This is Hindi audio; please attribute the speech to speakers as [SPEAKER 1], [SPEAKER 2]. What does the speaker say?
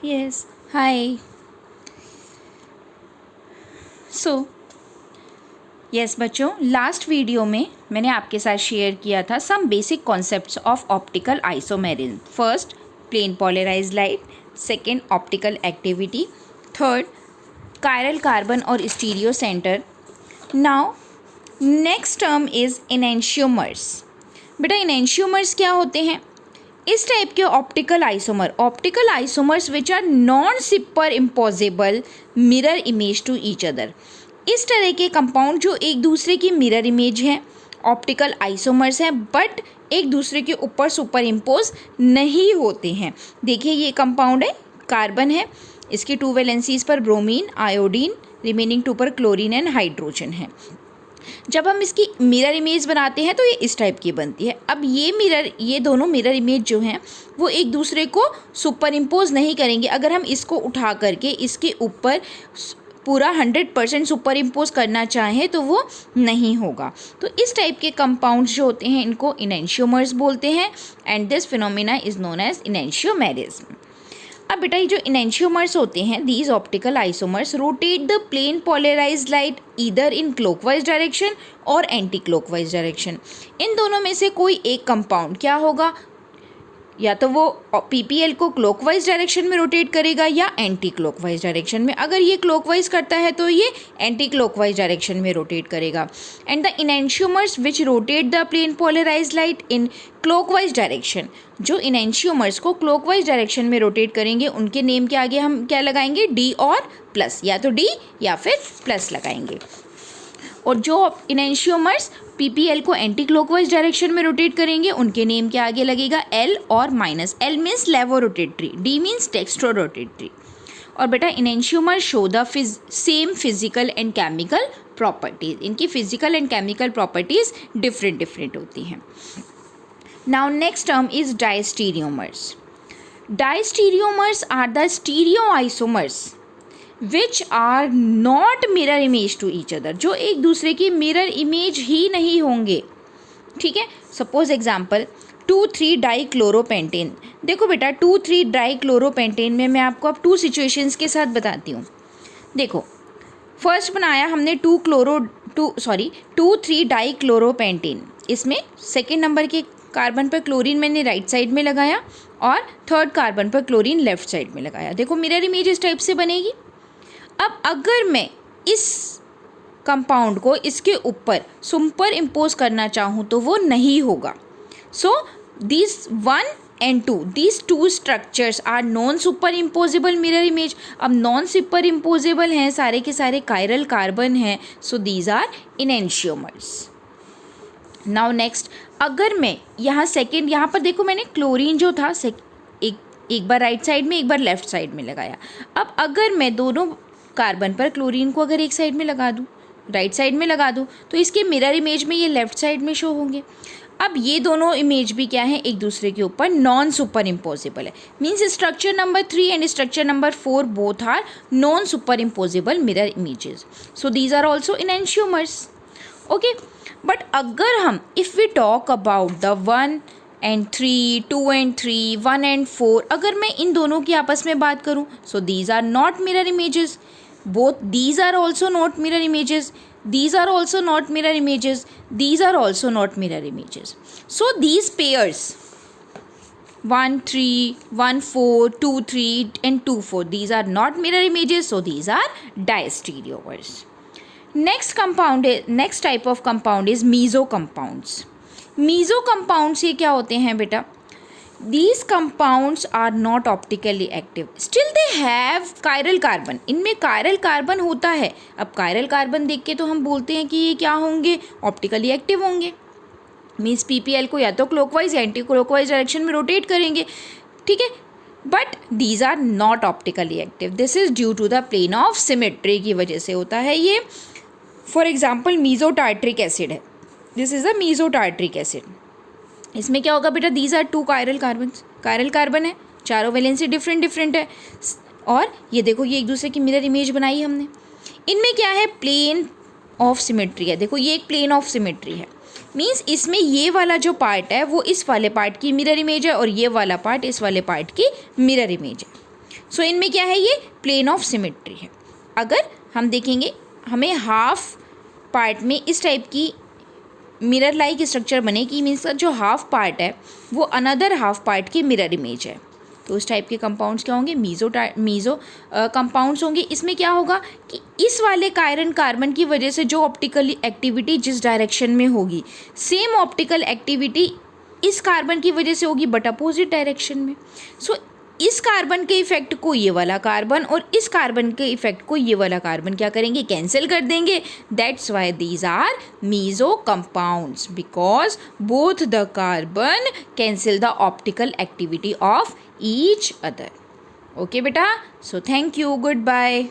[SPEAKER 1] Yes hi. सो यस बच्चों, लास्ट वीडियो में मैंने आपके साथ शेयर किया था some basic concepts of optical isomerism. First, plane polarised light. Second, optical activity. Third, chiral carbon और stereo centre. Now next term is enantiomers. बेटा इनेंशियोमर्स क्या होते हैं? इस टाइप के optical isomers which are non superimposable mirror image to each other. इस तरह के कंपाउंड जो एक दूसरे की मिरर इमेज हैं, ऑप्टिकल आइसोमर्स हैं, बट एक दूसरे के ऊपर सुपर इम्पोज नहीं होते हैं। देखिए ये कंपाउंड है, कार्बन है, इसकी 2 वैलेंसीज पर ब्रोमीन, आयोडीन, रिमेनिंग 2 पर क्लोरीन एंड हाइड्रोजन है। जब हम इसकी मिरर इमेज बनाते हैं तो ये इस टाइप की बनती है। अब ये दोनों मिरर इमेज जो हैं वो एक दूसरे को सुपर इम्पोज नहीं करेंगे। अगर हम इसको उठा करके इसके ऊपर पूरा 100% सुपर इम्पोज करना चाहें तो वो नहीं होगा। तो इस टाइप के कंपाउंड्स जो होते हैं इनको इनेंशियोमर्स बोलते हैं and this phenomena is known as enantiomerism. अब बेटा ये जो इनेंशियोमर्स होते हैं, these optical isomers rotate the plane polarised light either in clockwise direction और एंटी क्लॉकवाइज डायरेक्शन। इन दोनों में से कोई एक कंपाउंड क्या होगा, या तो वो पीपीएल को क्लॉकवाइज डायरेक्शन में रोटेट करेगा या एंटी क्लॉकवाइज डायरेक्शन में। अगर ये क्लॉकवाइज करता है तो ये एंटी क्लॉकवाइज डायरेक्शन में रोटेट करेगा। And the enantiomers which rotate the plane polarised light in clockwise direction, जो इनेंशियोमर्स को क्लॉकवाइज डायरेक्शन में रोटेट करेंगे उनके नेम के आगे हम क्या लगाएंगे, डी और प्लस, या तो डी या फिर प्लस लगाएंगे। और जो इनेंशियोमर्स पीपीएल को एंटी क्लॉकवाइज डायरेक्शन में रोटेट करेंगे उनके नेम के आगे लगेगा एल और minus. L means laevo rotatory, D means dextro rotatory. और बेटा enantiomers show the same physical and chemical properties. इनकी physical and chemical properties different होती हैं। Now next term is diastereomers. Diastereomers are the stereo isomers which are not mirror image to each other, जो एक दूसरे की मिरर इमेज ही नहीं होंगे। ठीक है, सपोज एग्जाम्पल 2,3 डाइक्लोरोपेंटेन। देखो बेटा 2,3 डाइक्लोरोपेंटेन में मैं आपको अब 2 सिचुएशंस के साथ बताती हूँ। देखो फर्स्ट बनाया हमने 2,3 डाइक्लोरोपेंटेन। इसमें सेकेंड नंबर के कार्बन पर क्लोरीन मैंने राइट साइड में लगाया और थर्ड कार्बन पर क्लोरीन लेफ्ट साइड में लगाया। देखो मिरर इमेज इस टाइप से बनेगी। अब अगर मैं इस कंपाउंड को इसके ऊपर सुपर इम्पोज करना चाहूँ तो वो नहीं होगा। So this 1 and 2, these 2 structures are non superimposable mirror image. अब नॉन सुपर इम्पोजेबल हैं, सारे के सारे कायरल कार्बन हैं, so these are enantiomers. Now next, अगर मैं यहाँ पर देखो मैंने क्लोरीन जो था एक बार राइट साइड में एक बार लेफ्ट साइड में लगाया। अब अगर मैं दोनों कार्बन पर क्लोरीन को अगर एक साइड में लगा दूँ, राइट साइड में लगा दूँ, तो इसके मिरर इमेज में ये लेफ्ट साइड में शो होंगे। अब ये दोनों इमेज भी क्या है, एक दूसरे के ऊपर नॉन सुपर इम्पोजेबल है। Means structure number 3 and structure number 4 both are non superimposable mirror images, so these are also enantiomers. Okay, but अगर हम if we talk about the 1 and 3, 2 and 3, 1 and 4, अगर मैं इन दोनों की आपस में बात करूँ, so these are not mirror images. Both these are also not mirror images, these are also not mirror images, these are also not mirror images. So these pairs 1 3 1 4 2 3 and 2 4, these are not mirror images, so these are diastereomers. Next type of compound is meso compounds. Meso compounds ये क्या होते हैं बेटा? These compounds are not optically active, still they have chiral carbon. इनमें chiral carbon होता है। अब chiral carbon देख के तो हम बोलते हैं कि ये क्या होंगे, ऑप्टिकली एक्टिव होंगे। मीन्स पीपीएल को या तो क्लॉकवाइज या एंटी क्लॉकवाइज डायरेक्शन में रोटेट करेंगे। ठीक है, but these are not optically active. This is due to the plane of symmetry की वजह से होता है ये। फॉर एग्जाम्पल मीजोटार्ट्रिक एसिड है, this is a mesotartaric acid. इसमें क्या होगा बेटा, दीज आर 2 कायरल कार्बन है, चारों वैलेंसी डिफरेंट है। और ये देखो ये एक दूसरे की मिरर इमेज बनाई हमने। इनमें क्या है, प्लेन ऑफ सिमेट्री है। देखो ये एक प्लेन ऑफ सिमेट्री है, मीन्स इसमें ये वाला जो पार्ट है वो इस वाले पार्ट की मिरर इमेज है और ये वाला पार्ट इस वाले पार्ट की मिरर इमेज है। सो इनमें क्या है, ये प्लेन ऑफ सिमेट्री है। अगर हम देखेंगे हमें हाफ पार्ट में इस टाइप की मिरर लाइक स्ट्रक्चर बनेगी, मीन्स जो हाफ पार्ट है वो अनदर हाफ पार्ट की मिरर इमेज है, तो उस टाइप के कंपाउंड्स क्या होंगे, मीज़ो कंपाउंड्स होंगे। इसमें क्या होगा कि इस वाले कायरन कार्बन की वजह से जो ऑप्टिकल एक्टिविटी जिस डायरेक्शन में होगी, सेम ऑप्टिकल एक्टिविटी इस कार्बन की वजह से होगी बट अपोजिट डायरेक्शन में। सो इस कार्बन के इफेक्ट को ये वाला कार्बन और इस कार्बन के इफेक्ट को ये वाला कार्बन क्या करेंगे, कैंसिल कर देंगे। That's why these are meso compounds, because both the carbon cancel the optical activity of each other. Okay बेटा, so thank you, good bye.